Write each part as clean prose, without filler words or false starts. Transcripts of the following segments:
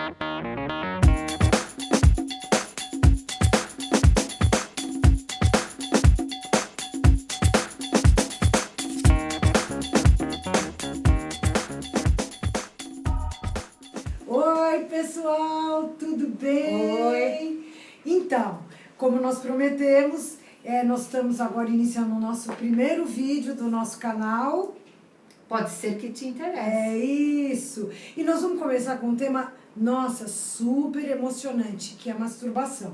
Oi, pessoal, tudo bem? Oi. Então, como nós prometemos, nós estamos agora iniciando o nosso primeiro vídeo do nosso canal. Pode ser que te interesse. É isso. E nós vamos começar com um tema, nossa, super emocionante, que é a masturbação.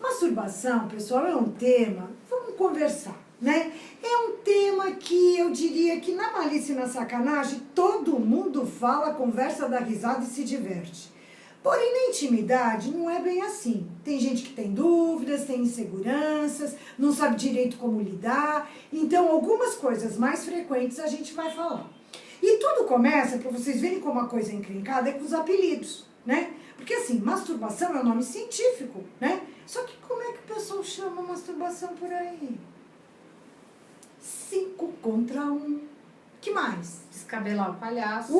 Masturbação, pessoal, é um tema, vamos conversar, né? É um tema que eu diria que na malícia e na sacanagem, todo mundo fala, conversa, dá risada e se diverte. Porém, na intimidade, não é bem assim. Tem gente que tem dúvidas, tem inseguranças, não sabe direito como lidar. Então, algumas coisas mais frequentes a gente vai falar. E tudo começa, para vocês verem como a coisa é encrencada, é com os apelidos, né? Porque assim, masturbação é um nome científico, né? Só que como é que o pessoal chama masturbação por aí? 5 contra 1. Que mais? Descabelar o palhaço.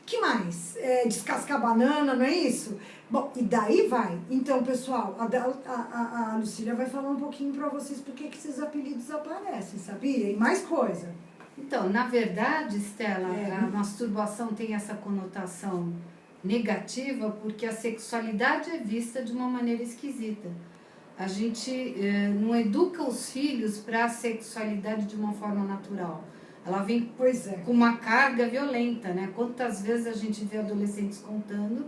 Que mais? Descascar banana, não é isso? Bom, e daí vai. Então, pessoal, a Lucília vai falar um pouquinho pra vocês por que esses apelidos aparecem, sabia? E mais coisa. Então, na verdade, Estela, É. a masturbação tem essa conotação negativa porque a sexualidade é vista de uma maneira esquisita. A gente não educa os filhos para a sexualidade de uma forma natural. Ela vem Pois é. com uma carga violenta, né? Quantas vezes a gente vê adolescentes contando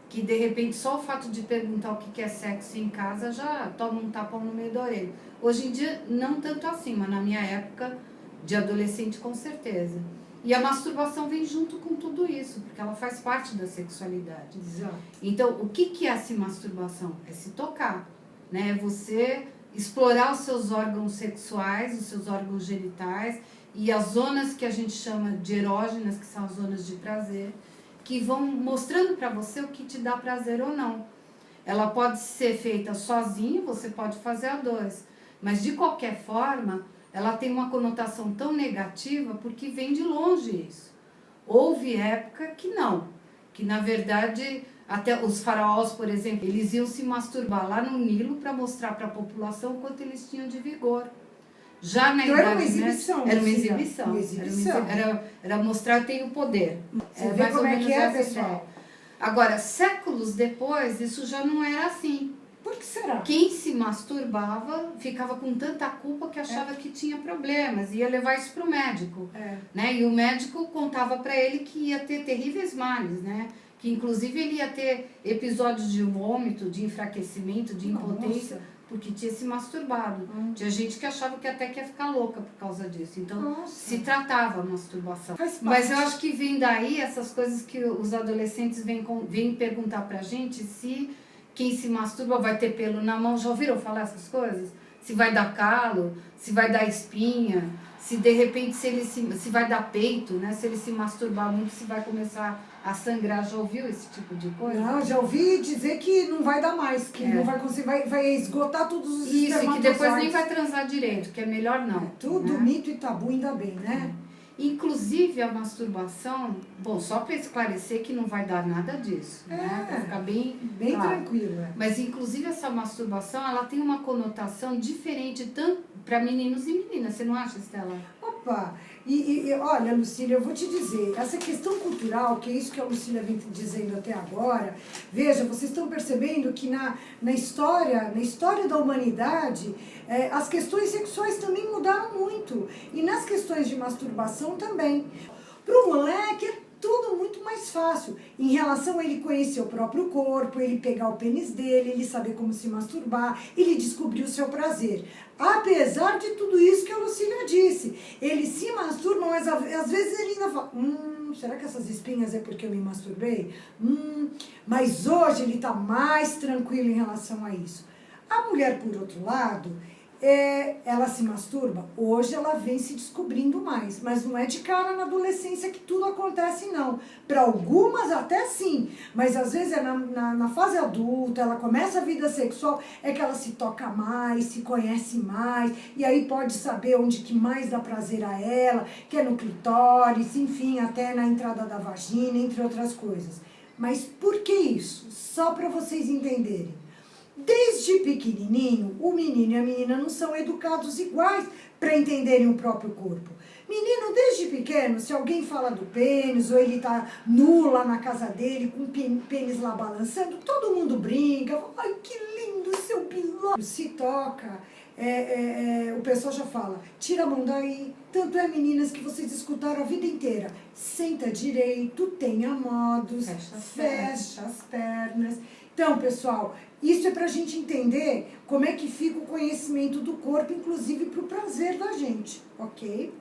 que, de repente, só o fato de perguntar o que é sexo em casa já toma um tapão no meio da orelha. Hoje em dia, não tanto assim, mas na minha época de adolescente, com certeza. E a masturbação vem junto com tudo isso, porque ela faz parte da sexualidade. Exato. Então, o que é essa masturbação? É se tocar, né? É você explorar os seus órgãos sexuais, os seus órgãos genitais e as zonas que a gente chama de erógenas, que são as zonas de prazer, que vão mostrando para você o que te dá prazer ou não. Ela pode ser feita sozinha, você pode fazer a dois, mas de qualquer forma, ela tem uma conotação tão negativa porque vem de longe isso. Houve época que não, que na verdade até os faraós, por exemplo, eles iam se masturbar lá no Nilo para mostrar para a população o quanto eles tinham de vigor. Já na Então idade era uma exibição. média, era uma Lucília. exibição. Uma exibição. Era mostrar tem o poder. Você vê como é que é, pessoal? Agora, séculos depois, isso já não era assim. Por que será? Quem se masturbava ficava com tanta culpa que achava que tinha problemas, ia levar isso para o médico. Né? E o médico contava para ele que ia ter terríveis males, né? Que inclusive ele ia ter episódios de vômito, de enfraquecimento, de impotência, Nossa. porque tinha se masturbado. Tinha gente que achava que até que ia ficar louca por causa disso. Então, Nossa. se tratava a masturbação. Faz parte. Mas eu acho que vem daí essas coisas que os adolescentes vêm perguntar pra gente se quem se masturba vai ter pelo na mão. Já ouviram falar essas coisas? Se vai dar calo, se vai dar espinha, se de repente se vai dar peito, né? Se ele se masturbar muito, se vai começar a sangrar. Já ouviu esse tipo de coisa? Não, já ouvi dizer que não vai dar mais, que não vai conseguir, vai esgotar todos os Isso, e que espermatozoides. depois nem vai transar direito, que é melhor não. Tudo né? mito e tabu, ainda bem, né? Inclusive a masturbação, bom, só para esclarecer que não vai dar nada disso, né? Para ficar bem claro. Tranquilo, Mas inclusive essa masturbação, ela tem uma conotação diferente tanto para meninos e meninas, você não acha, Estela? Opa, e olha, Lucília, eu vou te dizer, essa questão cultural, que é isso que a Lucília vem dizendo até agora, veja, vocês estão percebendo que na história da humanidade, as questões sexuais também mudaram muito, e nas questões de masturbação também. Para o moleque é tudo muito mais fácil, em relação a ele conhecer o próprio corpo, ele pegar o pênis dele, ele saber como se masturbar, ele descobrir o seu prazer. Apesar de tudo isso que a Lucília disse, ele se masturba, mas às vezes ele ainda fala, será que essas espinhas é porque eu me masturbei? Mas hoje ele está mais tranquilo em relação a isso. A mulher, por outro lado, ela se masturba, hoje ela vem se descobrindo mais, mas não é de cara na adolescência que tudo acontece, não. Para algumas até sim, mas às vezes na fase adulta, ela começa a vida sexual, é que ela se toca mais, se conhece mais, e aí pode saber onde que mais dá prazer a ela, que é no clitóris, enfim, até na entrada da vagina, entre outras coisas. Mas por que isso? Só para vocês entenderem. Desde pequenininho, o menino e a menina não são educados iguais para entenderem o próprio corpo. Menino, desde pequeno, se alguém fala do pênis, ou ele tá nu lá na casa dele, com o pênis lá balançando, todo mundo brinca, fala, ai, que lindo seu pilão. Se toca, o pessoal já fala, tira a mão daí. Tanto é, meninas, que vocês escutaram a vida inteira. Senta direito, tenha modos, fecha as pernas. Então, pessoal, isso é pra gente entender como é que fica o conhecimento do corpo, inclusive pro prazer da gente, ok?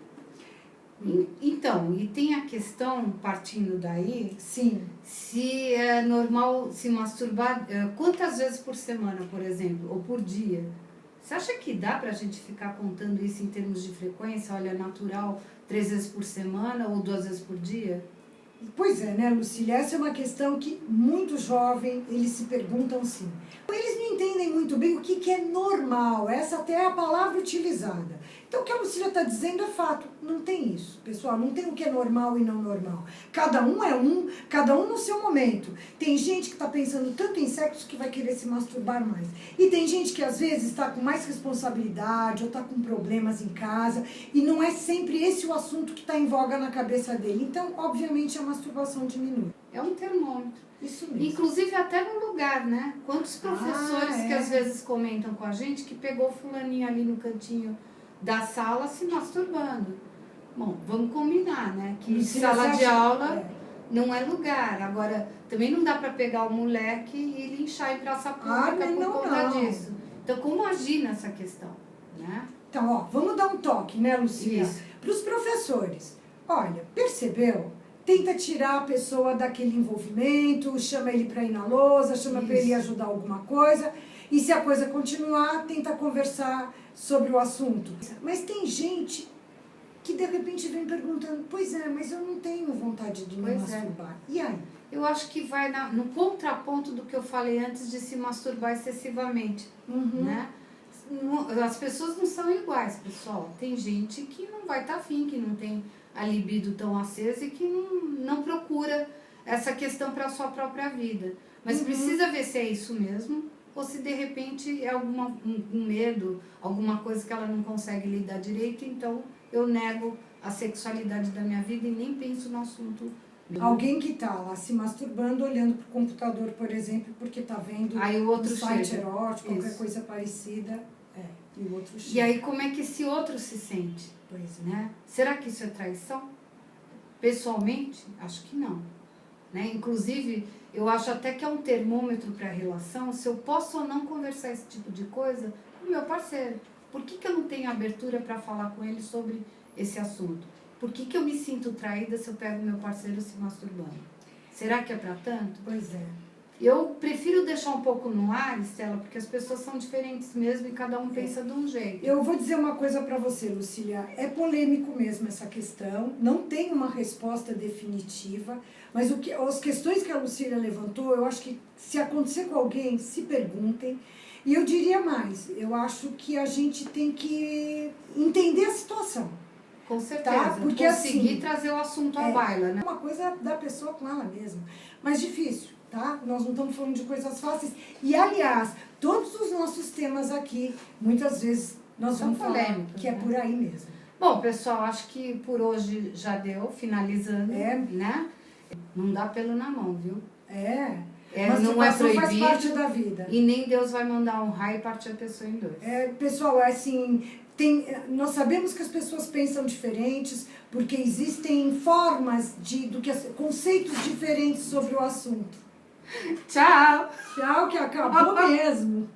Então, e tem a questão, partindo daí, Sim. se é normal se masturbar quantas vezes por semana, por exemplo, ou por dia. Você acha que dá pra gente ficar contando isso em termos de frequência? Olha, natural, 3 vezes por semana ou 2 vezes por dia? Pois é, né, Lucília? Essa é uma questão que muito jovem, eles se perguntam sim. Eles não entendem muito bem o que é normal, essa até é a palavra utilizada. Então o que a Lucília está dizendo é fato, não tem isso, pessoal, não tem o que é normal e não normal. Cada um é um, cada um no seu momento. Tem gente que está pensando tanto em sexo que vai querer se masturbar mais. E tem gente que às vezes está com mais responsabilidade ou está com problemas em casa e não é sempre esse o assunto que está em voga na cabeça dele. Então, obviamente, a masturbação diminui. É um termômetro. Isso mesmo. Inclusive até no lugar, né? Quantos professores que às vezes comentam com a gente que pegou fulaninho ali no cantinho da sala se masturbando. Bom, vamos combinar, né? Que sala de aula não é lugar. Agora, também não dá para pegar o moleque e linchar em praça pública por conta disso. Então, como agir nessa questão, né? Então, ó, vamos dar um toque, né, Lucília? Isso. Para os professores. Olha, percebeu? Tenta tirar a pessoa daquele envolvimento, chama ele para ir na lousa, chama para ele ajudar alguma coisa. E se a coisa continuar, tenta conversar sobre o assunto. Mas tem gente que de repente vem perguntando, pois é, mas eu não tenho vontade de me masturbar. E aí? Eu acho que vai no contraponto do que eu falei antes de se masturbar excessivamente, né? As pessoas não são iguais, pessoal. Tem gente que não vai estar afim, que não tem a libido tão acesa e que não procura essa questão para a sua própria vida. Mas precisa ver se é isso mesmo ou se de repente é um medo, alguma coisa que ela não consegue lidar direito, então eu nego a sexualidade da minha vida e nem penso no assunto. Alguém que está lá se masturbando, olhando para o computador, por exemplo, porque está vendo um site erótico, qualquer coisa parecida, e o outro chega. E aí como é que esse outro se sente? Pois é. Né? Será que isso é traição? Pessoalmente, acho que não. Né? Inclusive, eu acho até que é um termômetro para a relação, se eu posso ou não conversar esse tipo de coisa com o meu parceiro. Por que eu não tenho abertura para falar com ele sobre esse assunto? Por que eu me sinto traída se eu pego meu parceiro se masturbando? Será que é para tanto? Pois é. Eu prefiro deixar um pouco no ar, Estela, porque as pessoas são diferentes mesmo e cada um pensa de um jeito. Eu vou dizer uma coisa para você, Lucília. É polêmico mesmo essa questão. Não tem uma resposta definitiva. Mas as questões que a Lucília levantou, eu acho que se acontecer com alguém, se perguntem. E eu diria mais. Eu acho que a gente tem que entender a situação. Com certeza. Tá? Porque conseguir assim, trazer o assunto à baila, né? É uma coisa da pessoa com ela mesma. Mas difícil. Tá? Nós não estamos falando de coisas fáceis. E, aliás, todos os nossos temas aqui, muitas vezes, nós vamos falar que é por aí mesmo. Bom, pessoal, acho que por hoje já deu, finalizando, né? Não dá pelo na mão, viu? Mas não é proibido, faz parte da vida. E nem Deus vai mandar um raio e partir a pessoa em dois. Pessoal, assim, nós sabemos que as pessoas pensam diferentes, porque existem formas, conceitos diferentes sobre o assunto. Tchau! Tchau, que acabou mesmo.